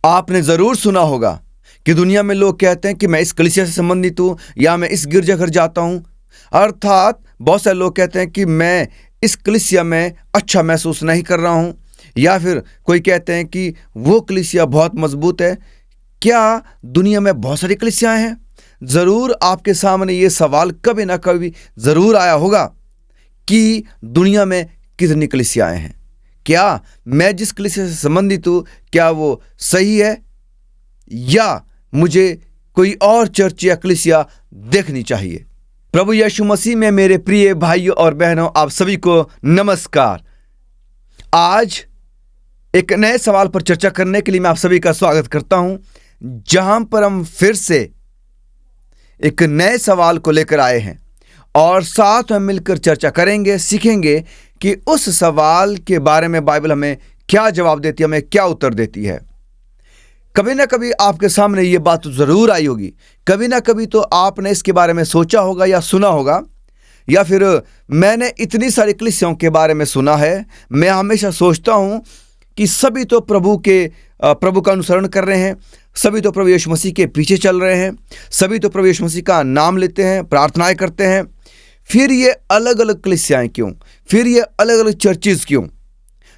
आपने ज़रूर सुना होगा कि दुनिया में लोग कहते हैं कि मैं इस कलीसिया से संबंधित हूँ या मैं इस गिरजाघर जाता हूँ। अर्थात बहुत सारे लोग कहते हैं कि मैं इस कलीसिया में अच्छा महसूस नहीं कर रहा हूँ, या फिर कोई कहते हैं कि वो कलीसिया बहुत मजबूत है। क्या दुनिया में बहुत सारी कलीसियाएं हैं? ज़रूर आपके सामने ये सवाल कभी ना कभी ज़रूर आया होगा कि दुनिया में कितनी कलीसियाएं हैं। क्या मैं जिस कलीसिया से संबंधित हूँ क्या वो सही है, या मुझे कोई और चर्च या कलीसिया देखनी चाहिए? प्रभु यीशु मसीह में मेरे प्रिय भाइयों और बहनों, आप सभी को नमस्कार। आज एक नए सवाल पर चर्चा करने के लिए मैं आप सभी का स्वागत करता हूं, जहां पर हम फिर से एक नए सवाल को लेकर आए हैं और साथ में मिलकर चर्चा करेंगे, सीखेंगे कि उस सवाल के बारे में बाइबल हमें क्या जवाब देती है, हमें क्या उत्तर देती है। कभी ना कभी आपके सामने ये बात ज़रूर आई होगी, कभी ना कभी तो आपने इसके बारे में सोचा होगा या सुना होगा, या फिर मैंने इतनी सारी कलीसियाओं के बारे में सुना है। मैं हमेशा सोचता हूँ कि सभी तो प्रभु का अनुसरण कर रहे हैं, सभी तो प्रभु यीशु मसीह के पीछे चल रहे हैं, सभी तो प्रभु यीशु मसीह का नाम लेते हैं, प्रार्थनाएं करते हैं। फिर ये अलग अलग कलीसियाएं क्यों? फिर ये अलग अलग चर्चेज क्यों?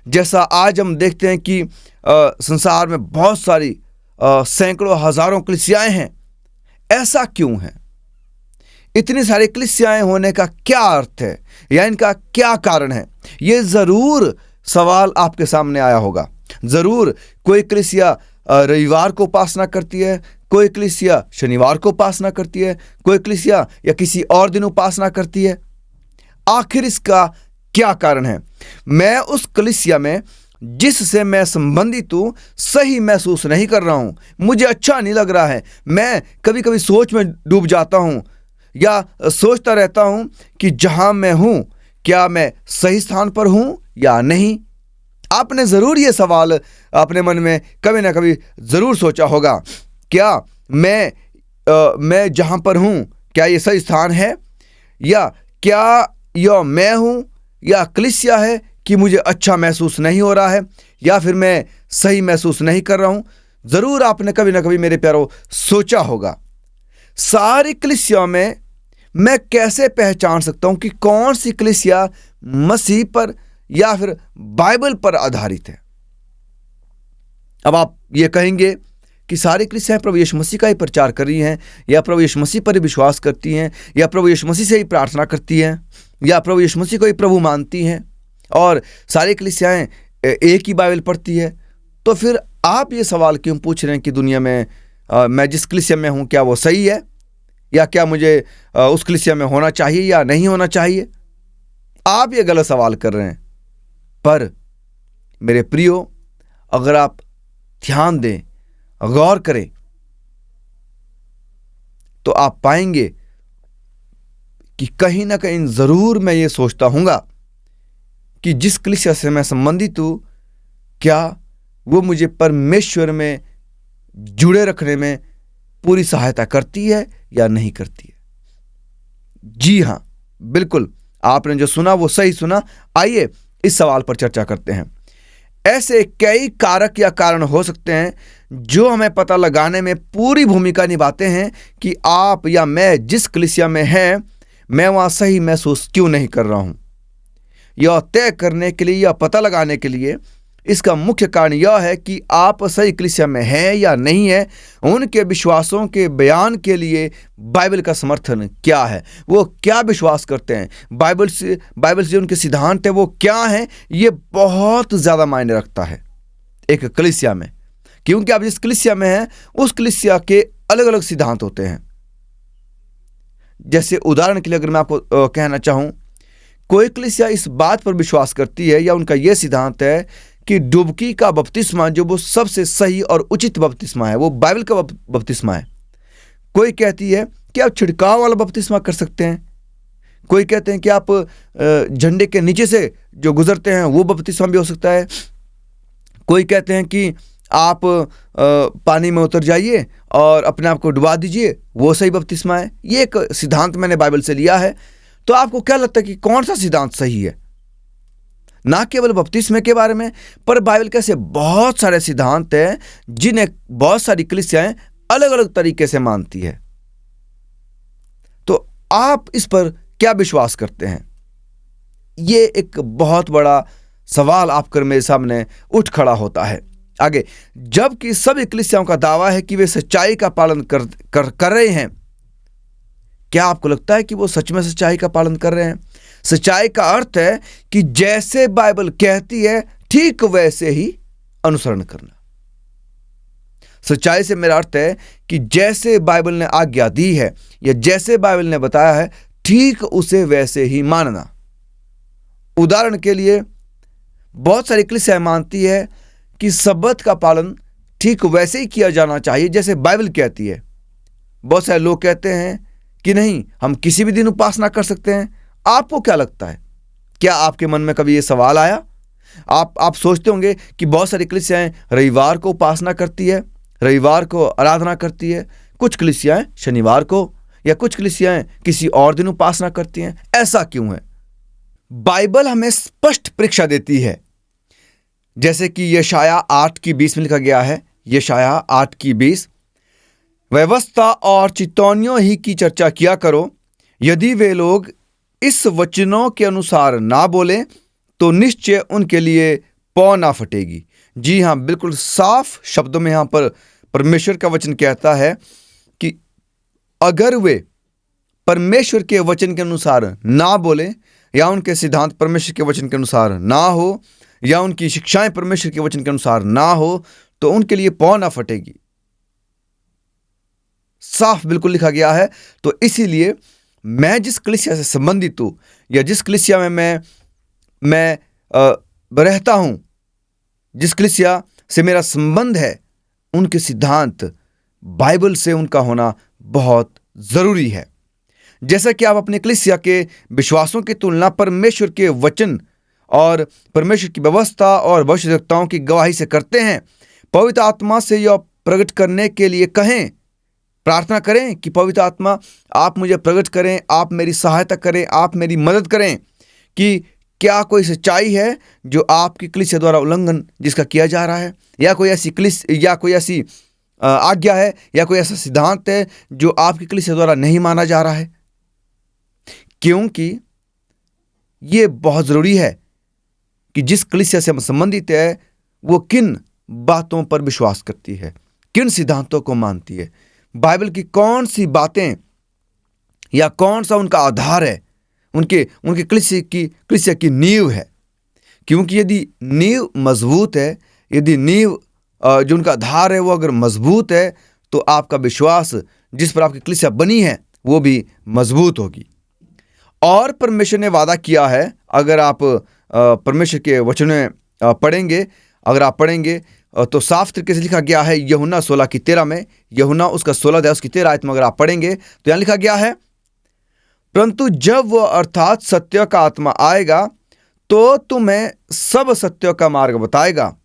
जैसा आज हम देखते हैं कि संसार में बहुत सारी सैकड़ों हजारों कलीसियाएं हैं। ऐसा क्यों है? इतनी सारी कलीसियाएं होने का क्या अर्थ है, या इनका क्या कारण है? ये ज़रूर सवाल आपके सामने आया होगा। ज़रूर कोई कलीसिया रविवार को उपासना करती है, कोई कलीसिया शनिवार को उपासना करती है, कोई कलीसिया या किसी और दिन उपासना करती है। आखिर इसका क्या कारण है? मैं उस कलीसिया में जिससे मैं संबंधित हूँ सही महसूस नहीं कर रहा हूँ, मुझे अच्छा नहीं लग रहा है। मैं कभी कभी सोच में डूब जाता हूँ या सोचता रहता हूँ कि जहाँ मैं हूँ क्या मैं सही स्थान पर हूँ या नहीं। आपने ज़रूर ये सवाल अपने मन में कभी ना कभी ज़रूर सोचा होगा, क्या मैं जहाँ पर हूँ क्या ये सही स्थान है, या क्या यह मैं हूँ या कलीसिया है कि मुझे अच्छा महसूस नहीं हो रहा है, या फिर मैं सही महसूस नहीं कर रहा हूँ। ज़रूर आपने कभी ना कभी मेरे प्यारों सोचा होगा। सारी कलीसियाओं में मैं कैसे पहचान सकता हूँ कि कौन सी कलीसिया मसीह पर या फिर बाइबल पर आधारित है? अब आप ये कहेंगे कि सारी कलीसियाएं प्रभु यीशु मसीह का ही प्रचार कर रही हैं, या प्रभु यीशु मसीह पर ही विश्वास करती हैं, या प्रभु यीशु मसीह से ही प्रार्थना करती हैं, या प्रभु यीशु मसीह को ही प्रभु मानती हैं, और सारी कलीसियाएं एक ही बाइबल पढ़ती है। तो फिर आप ये सवाल क्यों पूछ रहे हैं कि दुनिया में मैं जिस कलीसिया में हूँ क्या वो सही है, या क्या मुझे उस कलीसिया में होना चाहिए या नहीं होना चाहिए? आप ये गलत सवाल कर रहे हैं। पर मेरे प्रियो, अगर आप ध्यान दें, गौर करें, तो आप पाएंगे कि कहीं ना कहीं ज़रूर मैं ये सोचता हूँगा कि जिस कलीसिया से मैं संबंधित हूँ क्या वो मुझे परमेश्वर में जुड़े रखने में पूरी सहायता करती है या नहीं करती है। जी हाँ, बिल्कुल, आपने जो सुना वो सही सुना। आइए इस सवाल पर चर्चा करते हैं। ऐसे कई कारक या कारण हो सकते हैं जो हमें पता लगाने में पूरी भूमिका निभाते हैं कि आप या मैं जिस कलीसिया में हैं, मैं वहाँ सही महसूस क्यों नहीं कर रहा हूँ। यह तय करने के लिए या पता लगाने के लिए इसका मुख्य कारण यह है कि आप सही कलीसिया में हैं या नहीं है। उनके विश्वासों के बयान के लिए बाइबल का समर्थन क्या है, वो क्या विश्वास करते हैं, बाइबल से उनके सिद्धांत है वो क्या हैं, ये बहुत ज़्यादा मायने रखता है एक कलीसिया में। क्योंकि आप जिस कलीसिया में हैं उस कलीसिया के अलग अलग सिद्धांत होते हैं। जैसे उदाहरण के लिए अगर मैं आपको कहना चाहूँ, कोई कलीसिया इस बात पर विश्वास करती है या उनका यह सिद्धांत है कि डुबकी का बपतिस्मा जो वो सबसे सही और उचित बपतिस्मा है, वो बाइबल का बपतिस्मा है। कोई कहती है कि आप छिड़काव वाला बपतिस्मा कर सकते हैं, कोई कहते हैं कि आप झंडे के नीचे से जो गुजरते हैं वो बपतिस्मा भी हो सकता है, कोई कहते हैं कि आप पानी में उतर जाइए और अपने आप को डुबा दीजिए, वो सही बपतिस्मा है। ये एक सिद्धांत मैंने बाइबल से लिया है। तो आपको क्या लगता है कि कौन सा सिद्धांत सही है? ना केवल बपतिस्मे के बारे में, पर बाइबल के ऐसे बहुत सारे सिद्धांत हैं जिन्हें बहुत सारी कलीसियाएं अलग अलग तरीके से मानती है। तो आप इस पर क्या विश्वास करते हैं? ये एक बहुत बड़ा सवाल आपकर मेरे सामने उठ खड़ा होता है। आगे, जबकि सभी कलीसियाओं का दावा है कि वे सच्चाई का पालन कर रहे हैं, क्या आपको लगता है कि वो सच में सच्चाई का पालन कर रहे हैं? सच्चाई का अर्थ है कि जैसे बाइबल कहती है ठीक वैसे ही अनुसरण करना। सच्चाई से मेरा अर्थ है कि जैसे बाइबल ने आज्ञा दी है या जैसे बाइबल ने बताया है ठीक उसे वैसे ही मानना। उदाहरण के लिए, बहुत सारी कलीसियाएं मानती है कि सब्बत का पालन ठीक वैसे ही किया जाना चाहिए जैसे बाइबल कहती है। बहुत सारे लोग कहते हैं कि नहीं, हम किसी भी दिन उपासना कर सकते हैं। आपको क्या लगता है? क्या आपके मन में कभी ये सवाल आया? आप सोचते होंगे कि बहुत सारी कलीसियाएं रविवार को उपासना करती है, रविवार को आराधना करती है, कुछ कलीसियाएं शनिवार को, या कुछ कलीसियाएं किसी और दिन उपासना करती हैं। ऐसा क्यों है? बाइबल हमें स्पष्ट परीक्षा देती है, जैसे कि यशाया 8:20 में लिखा गया है। यशाया 8:20, व्यवस्था और चितौनियों ही की चर्चा किया करो। यदि वे लोग इस वचनों के अनुसार ना बोले तो निश्चय उनके लिए पौ ना फटेगी। जी हाँ, बिल्कुल साफ शब्दों में यहाँ पर परमेश्वर का वचन कहता है कि अगर वे परमेश्वर के वचन के अनुसार ना बोले, या उनके सिद्धांत परमेश्वर के वचन के अनुसार ना हो, या उनकी शिक्षाएं परमेश्वर के वचन के अनुसार ना हो, तो उनके लिए पौ ना फटेगी। साफ बिल्कुल लिखा गया है। तो इसीलिए मैं जिस कलीसिया से संबंधित हूं या जिस कलीसिया में मैं रहता हूं, जिस कलीसिया से मेरा संबंध है, उनके सिद्धांत बाइबल से उनका होना बहुत जरूरी है। जैसा कि आप अपने कलीसिया के विश्वासों की तुलना परमेश्वर के वचन और परमेश्वर की व्यवस्था और भविष्यवक्ताओं की गवाही से करते हैं, पवित्र आत्मा से यह प्रकट करने के लिए कहें, प्रार्थना करें कि पवित्र आत्मा आप मुझे प्रकट करें, आप मेरी सहायता करें, आप मेरी मदद करें कि क्या कोई सच्चाई है जो आपकी कलीसिया द्वारा उल्लंघन जिसका किया जा रहा है, या कोई ऐसी आज्ञा है, या कोई ऐसा सिद्धांत है जो आपकी कलीसिया द्वारा नहीं माना जा रहा है। क्योंकि ये बहुत जरूरी है कि जिस कलीसिया से हम संबंधित है वो किन बातों पर विश्वास करती है, किन सिद्धांतों को मानती है, बाइबल की कौन सी बातें या कौन सा उनका आधार है, उनके कलीसिया की नींव है। क्योंकि यदि नींव मजबूत है, यदि नींव जो उनका आधार है वो अगर मजबूत है, तो आपका विश्वास जिस पर आपकी कलीसिया बनी है वो भी मजबूत होगी। और परमेश्वर ने वादा किया है, अगर आप परमेश्वर के वचन में पढ़ेंगे, अगर आप पढ़ेंगे तो साफ तरीके से लिखा गया है यूहन्ना 16:13 में, यूहन्ना उसका 16 अध्याय उसकी 13 आयत में अगर आप पढ़ेंगे तो यहाँ लिखा गया है, परंतु जब वह अर्थात सत्य का आत्मा आएगा तो तुम्हें सब सत्य का मार्ग बताएगा,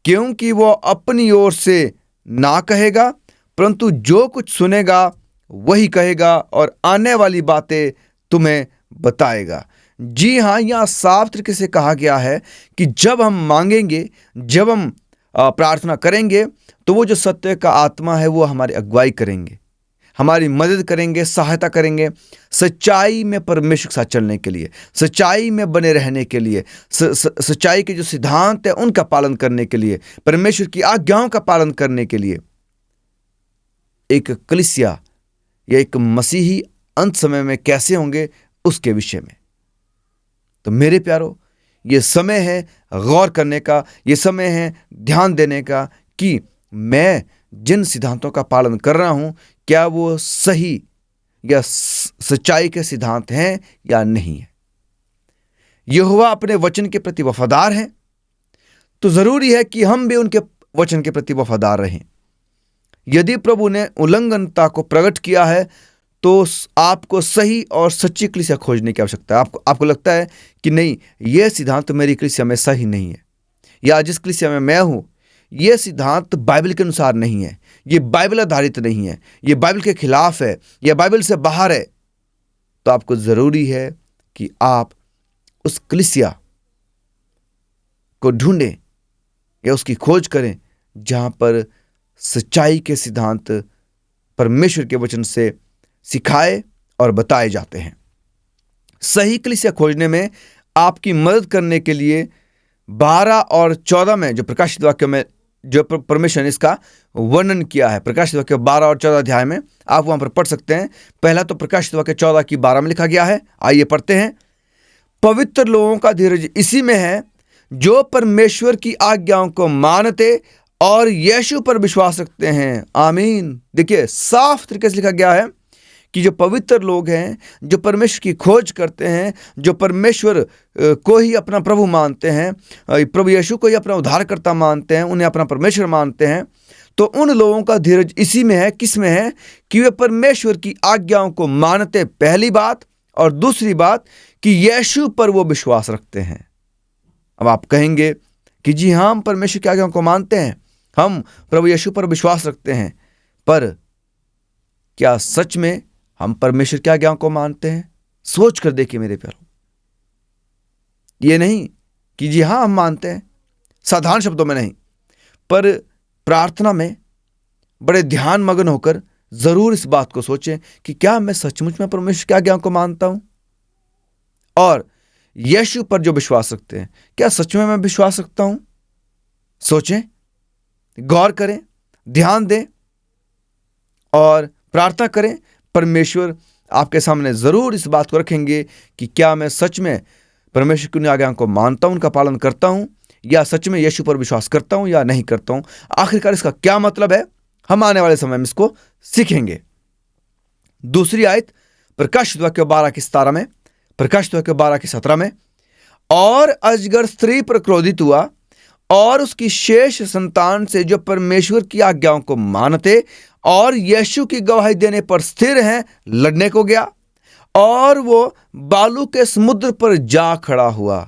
क्योंकि वह अपनी ओर से ना कहेगा, परंतु जो कुछ सुनेगा वही कहेगा और आने वाली बातें तुम्हें बताएगा। जी हाँ, यहाँ साफ तरीके से कहा गया है कि जब हम मांगेंगे, जब हम प्रार्थना करेंगे, तो वो जो सत्य का आत्मा है वो हमारी अगुवाई करेंगे, हमारी मदद करेंगे, सहायता करेंगे सच्चाई में परमेश्वर के साथ चलने के लिए, सच्चाई में बने रहने के लिए, सच्चाई के जो सिद्धांत है उनका पालन करने के लिए, परमेश्वर की आज्ञाओं का पालन करने के लिए। एक कलीसिया या एक मसीही अंत समय में कैसे होंगे उसके विषय में। तो मेरे प्यारो, ये समय है गौर करने का, ये समय है ध्यान देने का कि मैं जिन सिद्धांतों का पालन कर रहा हूं, क्या वो सही या सच्चाई के सिद्धांत हैं या नहीं है। यहोवा अपने वचन के प्रति वफादार है, तो जरूरी है कि हम भी उनके वचन के प्रति वफादार रहें। यदि प्रभु ने उल्लंघनता को प्रकट किया है तो आपको सही और सच्ची कलीसिया खोजने की आवश्यकता है। आपको लगता है कि नहीं, यह सिद्धांत मेरी कलीसिया में सही नहीं है, या जिस कलीसिया में मैं हूं यह सिद्धांत बाइबल के अनुसार नहीं है, यह बाइबल आधारित नहीं है, यह बाइबल के खिलाफ है, यह बाइबल से बाहर है, तो आपको जरूरी है कि आप उस कलीसिया को ढूंढें या उसकी खोज करें जहाँ पर सच्चाई के सिद्धांत परमेश्वर के वचन से सिखाए और बताए जाते हैं। सही कलीसिया खोजने में आपकी मदद करने के लिए 12 और 14 में जो प्रकाशित वाक्य में जो परमेश्वर ने इसका वर्णन किया है, प्रकाशित वाक्य 12 और 14 अध्याय में आप वहां पर पढ़ सकते हैं। पहला तो प्रकाशित वाक्य 14 की 12 में लिखा गया है, आइए पढ़ते हैं। पवित्र लोगों का धीरज इसी में है जो परमेश्वर की आज्ञाओं को मानते और यीशु पर विश्वास रखते हैं। आमीन। देखिए साफ तरीके से लिखा गया है कि जो पवित्र लोग हैं, जो परमेश्वर की खोज करते हैं, जो परमेश्वर को ही अपना प्रभु मानते हैं, प्रभु यीशु को ही अपना उद्धारकर्ता मानते हैं, उन्हें अपना परमेश्वर मानते हैं, तो उन लोगों का धीरज इसी में है, किस में है कि वे परमेश्वर की आज्ञाओं को मानते, पहली बात, और दूसरी बात कि यीशु पर वो विश्वास रखते हैं। अब आप कहेंगे कि जी हाँ, हम परमेश्वर की आज्ञाओं को मानते हैं, हम प्रभु यीशु पर विश्वास रखते हैं, पर क्या सच में हम परमेश्वर की आज्ञाओं को मानते हैं? सोच कर देखिए मेरे प्यारों। ये नहीं कि जी हाँ हम मानते हैं, साधारण शब्दों में नहीं, पर प्रार्थना में बड़े ध्यान मग्न होकर जरूर इस बात को सोचें कि क्या मैं सचमुच में परमेश्वर की आज्ञाओं को मानता हूं, और यीशु पर जो विश्वास रखते हैं, क्या सच में मैं विश्वास रखता हूं? सोचें, गौर करें, ध्यान दें और प्रार्थना करें। परमेश्वर आपके सामने जरूर इस बात को रखेंगे कि क्या मैं सच में परमेश्वर की उन आज्ञाओं को मानता हूं, उनका पालन करता हूं, या सच में यीशु पर विश्वास करता हूं या नहीं करता हूं। आखिरकार इसका क्या मतलब है, हम आने वाले समय में इसको सीखेंगे। दूसरी आयत प्रकाशित वाक्य 12 की 17 में, प्रकाशित वाक्य 12 की 17 में, और अजगर स्त्री पर क्रोधित हुआ और उसकी शेष संतान से जो परमेश्वर की आज्ञाओं को मानते और यीशु की गवाही देने पर स्थिर हैं, लड़ने को गया, और वो बालू के समुद्र पर जा खड़ा हुआ।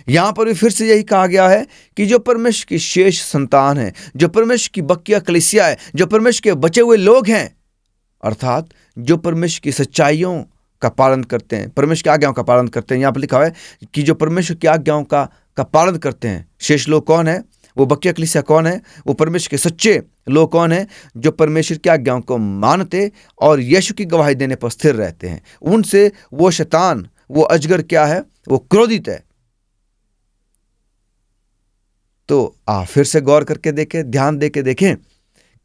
यहां पर भी फिर से यही कहा गया है कि जो परमेश्वर की शेष संतान है, जो परमेश्वर की बकिया कलीसिया है, जो परमेश्वर के बचे हुए लोग हैं, अर्थात जो परमेश्वर की सच्चाइयों का पालन करते हैं, परमेश्वर की आज्ञाओं का पालन करते हैं। यहां पर लिखा है कि जो परमेश्वर की आज्ञाओं का पालन करते हैं, शेष लोग कौन है? वो बकिया कलीसिया कौन है? वो परमेश्वर के सच्चे लोग कौन है? जो परमेश्वर की आज्ञाओं को मानते और यीशु की गवाही देने पर स्थिर रहते हैं। उनसे वो शैतान, वो अजगर क्या है? वो क्रोधित है। तो आप फिर से गौर करके देखें, ध्यान दे के देखें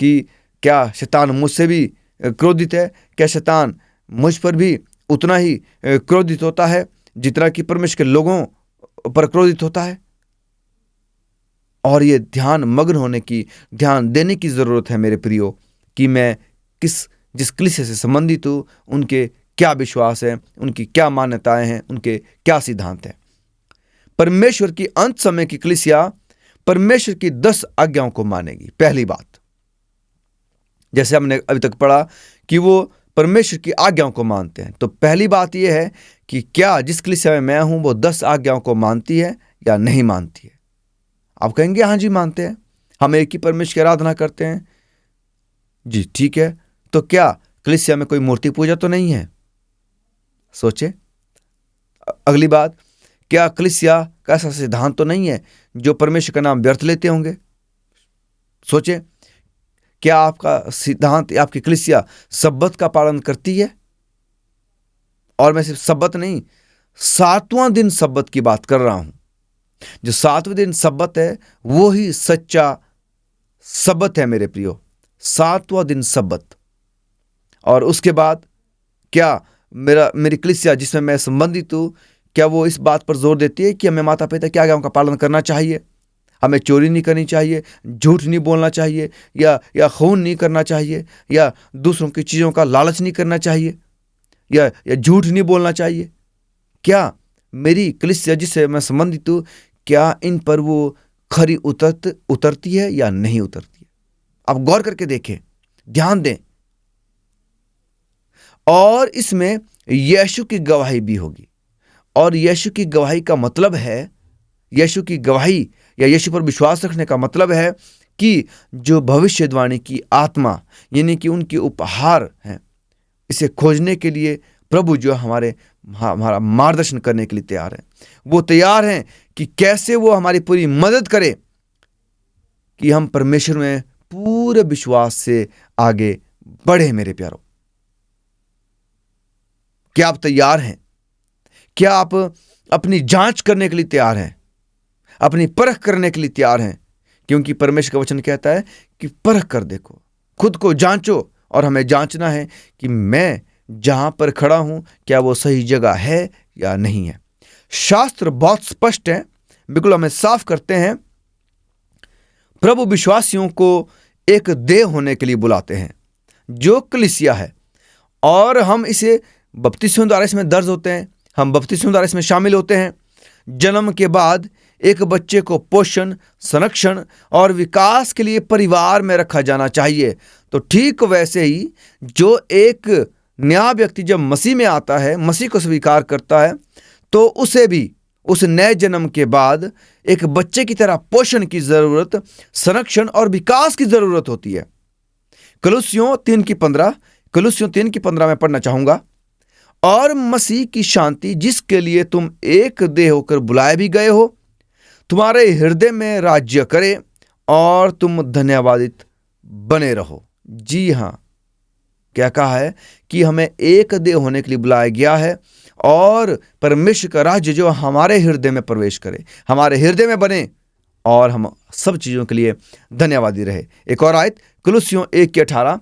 कि क्या शैतान मुझसे भी क्रोधित है? क्या शैतान मुझ पर भी उतना ही क्रोधित होता है जितना कि परमेश्वर के लोगों पर क्रोधित होता है? और ये ध्यान मग्न होने की, ध्यान देने की जरूरत है मेरे प्रियो, कि मैं जिस कलीसिया से संबंधित हूं, उनके क्या विश्वास है, उनकी क्या मान्यताएं हैं, उनके क्या सिद्धांत हैं। परमेश्वर की अंत समय की कलीसिया परमेश्वर की 10 आज्ञाओं को मानेगी। पहली बात, जैसे हमने अभी तक पढ़ा कि वो परमेश्वर की आज्ञाओं को मानते हैं, तो पहली बात यह है कि क्या जिस कलीसिया में मैं हूं वो 10 आज्ञाओं को मानती है या नहीं मानती है। आप कहेंगे हाँ जी मानते हैं, हम एक ही परमेश्वर की आराधना करते हैं। जी ठीक है, तो क्या कलीसिया में कोई मूर्ति पूजा तो नहीं है? सोचे। अगली बात, क्या कलीसिया का ऐसा सिद्धांत तो नहीं है जो परमेश्वर का नाम व्यर्थ लेते होंगे? सोचे। क्या आपका सिद्धांत, आपकी कलीसिया सब्बत का पालन करती है? और मैं सिर्फ सब्बत नहीं, 7वां दिन सब्बत की बात कर रहा हूं। जो 7वें दिन सब्बत है वो ही सच्चा सब्बत है मेरे प्रियो, 7वां दिन सब्बत। और उसके बाद क्या मेरी कलीसिया जिसमें मैं संबंधित हूं, क्या वो इस बात पर जोर देती है कि हमें माता पिता की आज्ञाओं का पालन करना चाहिए, हमें चोरी नहीं करनी चाहिए, झूठ नहीं बोलना चाहिए, या खून नहीं करना चाहिए, या दूसरों की चीज़ों का लालच नहीं करना चाहिए, या झूठ नहीं बोलना चाहिए? क्या मेरी कलीसिया जिससे मैं संबंधित हूँ, क्या इन पर वो खरी उतरती है या नहीं उतरती है? आप गौर करके देखें, ध्यान दें। और इसमें यीशु की गवाही भी होगी, और यीशु की गवाही का मतलब है, यीशु की गवाही या यीशु पर विश्वास रखने का मतलब है कि जो भविष्यवाणी की आत्मा, यानी कि उनके उपहार हैं, इसे खोजने के लिए प्रभु जो हमारा मार्गदर्शन करने के लिए तैयार है। वो तैयार हैं कि कैसे वो हमारी पूरी मदद करे कि हम परमेश्वर में पूरे विश्वास से आगे बढ़े। मेरे प्यारों, क्या आप तैयार हैं? क्या आप अपनी जांच करने के लिए तैयार हैं? अपनी परख करने के लिए तैयार हैं? क्योंकि परमेश्वर का वचन कहता है कि परख कर देखो, खुद को जांचो। और हमें जांचना है कि मैं जहां पर खड़ा हूं क्या वो सही जगह है या नहीं है। शास्त्र बहुत स्पष्ट है, बिल्कुल हमें साफ करते हैं। प्रभु विश्वासियों को एक देह होने के लिए बुलाते हैं जो कलीसिया है, और हम इसे बपतिस्मों द्वारा इसमें दर्ज होते हैं। हम बपतिस्मों द्वारा इसमें शामिल होते हैं। जन्म के बाद एक बच्चे को पोषण, संरक्षण और विकास के लिए परिवार में रखा जाना चाहिए। तो ठीक वैसे ही जो एक नया व्यक्ति जब मसीह में आता है, मसीह को स्वीकार करता है, तो उसे भी उस नए जन्म के बाद एक बच्चे की तरह पोषण की जरूरत, संरक्षण और विकास की जरूरत होती है। कुलुस्सियों 3:15 में पढ़ना चाहूंगा। और मसीह की शांति, जिसके लिए तुम एक देह होकर बुलाए भी गए हो, तुम्हारे हृदय में राज्य करे और तुम धन्यवादित बने रहो। जी हाँ, क्या कहा है कि हमें एक देह होने के लिए बुलाया गया है, और परमेश्वर का राज्य जो हमारे हृदय में प्रवेश करे, हमारे हृदय में बने, और हम सब चीज़ों के लिए धन्यवादी रहे। एक और आयत, कुलुस्सियों 1:18,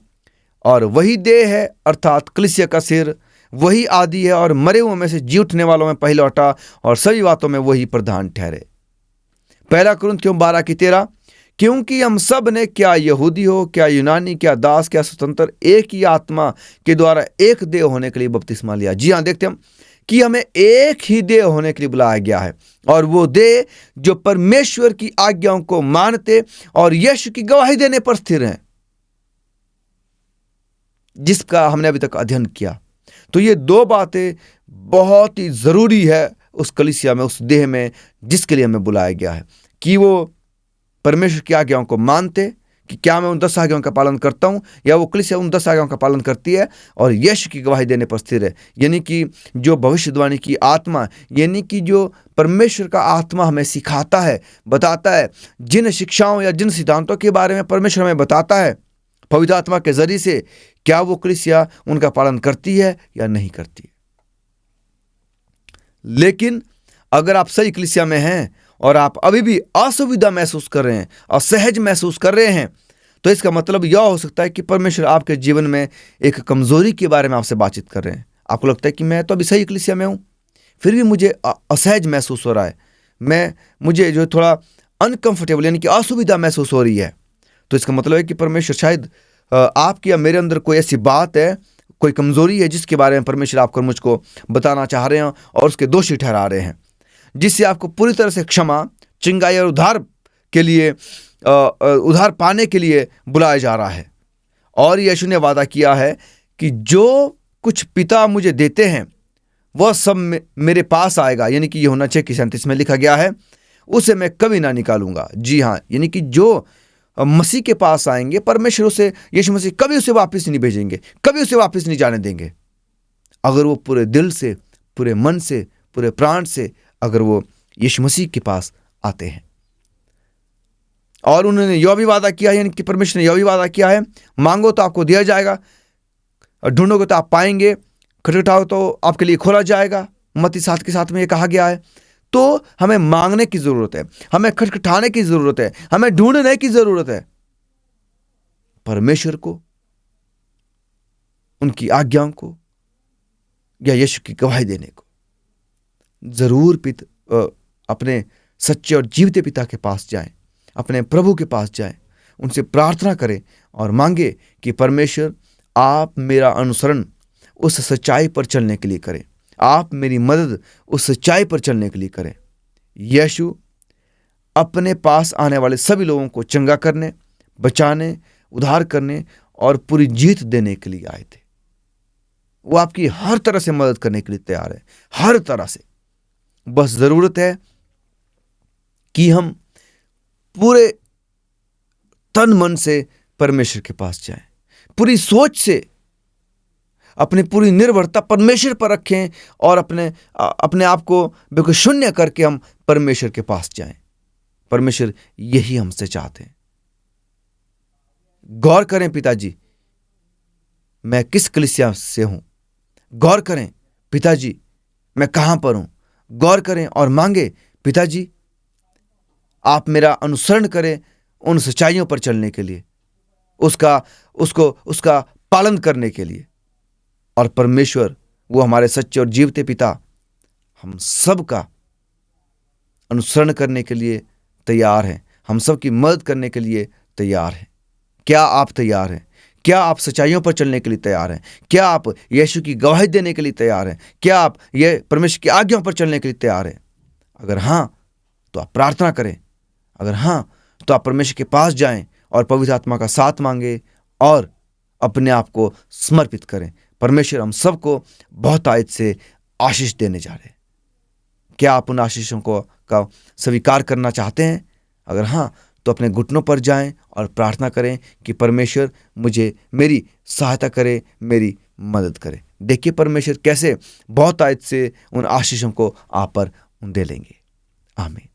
और वही देह है अर्थात कलीसिया का सिर, वही आदि है और मरे हुओं में से जी उठने वालों में पहले उठा, और सभी बातों में वही प्रधान ठहरे। 1 कुरिन्थियों 12:13, क्योंकि हम सब ने, क्या यहूदी हो, क्या यूनानी, क्या दास, क्या स्वतंत्र, एक ही आत्मा के द्वारा एक देह होने के लिए बपतिस्मा लिया। जी हाँ, देखते हम कि हमें एक ही देह होने के लिए बुलाया गया है, और वो देह जो परमेश्वर की आज्ञाओं को मानते और यीशु की गवाही देने पर स्थिर हैं, जिसका हमने अभी तक अध्ययन किया। तो ये दो बातें बहुत ही जरूरी है उस कलीसिया में, उस देह में जिसके लिए हमें बुलाया गया है, कि वो परमेश्वर की आज्ञाओं को मानते, कि क्या मैं उन 10 आज्ञाओं का पालन करता हूं, या वो कलीसिया उन 10 आज्ञाओं का पालन करती है, और यीशु की गवाही देने पर स्थिर है। यानी कि जो भविष्यवाणी की आत्मा, यानी कि जो परमेश्वर का आत्मा हमें सिखाता है, बताता है, जिन शिक्षाओं या जिन सिद्धांतों के बारे में परमेश्वर हमें बताता है पवित्र आत्मा के जरिए से, क्या वो कलीसिया उनका पालन करती है या नहीं करती है। लेकिन अगर आप सही कलीसिया में हैं और आप अभी भी असुविधा महसूस कर रहे हैं, असहज महसूस कर रहे हैं, तो इसका मतलब यह हो सकता है कि परमेश्वर आपके जीवन में एक कमजोरी के बारे में आपसे बातचीत कर रहे हैं। आपको लगता है कि मैं तो अभी सही कलीसिया में हूं, फिर भी मुझे असहज महसूस हो रहा है, मुझे जो थोड़ा अनकंफर्टेबल यानी कि असुविधा महसूस हो रही है। तो इसका मतलब है कि परमेश्वर शायद आपकी या मेरे अंदर कोई ऐसी बात है, कोई कमजोरी है, जिसके बारे में परमेश्वर आपको मुझको बताना चाह रहे हैं और उसके दोषी ठहरा रहे हैं, जिससे आपको पूरी तरह से क्षमा, चिंगाई और उद्धार के लिए, उद्धार पाने के लिए बुलाया जा रहा है। और यीशु ने वादा किया है कि जो कुछ पिता मुझे देते हैं वह सब मेरे पास आएगा, यानी कि यूहन्ना 6:37 में लिखा गया है, उसे मैं कभी ना निकालूंगा। जी हाँ, यानी कि जो मसीह के पास आएंगे, परमेश्वर उसे, यीशु मसीह कभी उसे वापस नहीं भेजेंगे, कभी उसे वापस नहीं जाने देंगे, अगर वो पूरे दिल से, पूरे मन से, पूरे प्राण से अगर वो यीशु मसीह के पास आते हैं। और उन्होंने यह भी वादा किया है, यानी कि परमेश्वर ने यह भी वादा किया है, मांगो तो आपको दिया जाएगा, ढूंढोगे तो आप पाएंगे, खटखटाओ तो आपके लिए खोला जाएगा। मत्ती 7:7 में यह कहा गया है। तो हमें मांगने की जरूरत है, हमें खटखटाने की जरूरत है, हमें ढूंढने की जरूरत है परमेश्वर को, उनकी आज्ञाओं को, या यीशु की गवाही देने को। जरूर अपने सच्चे और जीवते पिता के पास जाएं, अपने प्रभु के पास जाएं, उनसे प्रार्थना करें और मांगे कि परमेश्वर आप मेरा अनुसरण उस सच्चाई पर चलने के लिए करें, आप मेरी मदद उस सच्चाई पर चलने के लिए करें। यीशु अपने पास आने वाले सभी लोगों को चंगा करने, बचाने, उद्धार करने और पूरी जीत देने के लिए आए थे। वो आपकी हर तरह से मदद करने के लिए तैयार है, हर तरह से। बस जरूरत है कि हम पूरे तन मन से परमेश्वर के पास जाएं, पूरी सोच से अपनी पूरी निर्भरता परमेश्वर पर रखें और अपने आप को बिल्कुल शून्य करके हम परमेश्वर के पास जाएं। परमेश्वर यही हमसे चाहते हैं। गौर करें पिताजी, मैं किस कलीसिया से हूं। गौर करें पिताजी, मैं कहां पर हूं। गौर करें और मांगे पिताजी, आप मेरा अनुसरण करें उन सच्चाइयों पर चलने के लिए, उसका पालन करने के लिए। और परमेश्वर वो हमारे सच्चे और जीवते पिता हम सब का अनुसरण करने के लिए तैयार हैं, हम सब की मदद करने के लिए तैयार हैं। क्या आप तैयार हैं? क्या आप सच्चाइयों पर चलने के लिए तैयार हैं? क्या आप यीशु की गवाही देने के लिए तैयार हैं? क्या आप ये परमेश्वर की आज्ञाओं पर चलने के लिए तैयार हैं? अगर हाँ, तो आप प्रार्थना करें। अगर हाँ, तो आप परमेश्वर के पास जाएं और पवित्र आत्मा का साथ मांगे और अपने आप को समर्पित करें। परमेश्वर हम सबको बहुतायत से आशीष देने जा रहे हैं। क्या आप उन आशीषों का स्वीकार करना चाहते हैं? अगर हाँ, तो अपने घुटनों पर जाएं और प्रार्थना करें कि परमेश्वर मुझे मेरी सहायता करे, मेरी मदद करे। देखिए परमेश्वर कैसे बहुतायत से उन आशीषों को आप पर दे लेंगे। आमीन।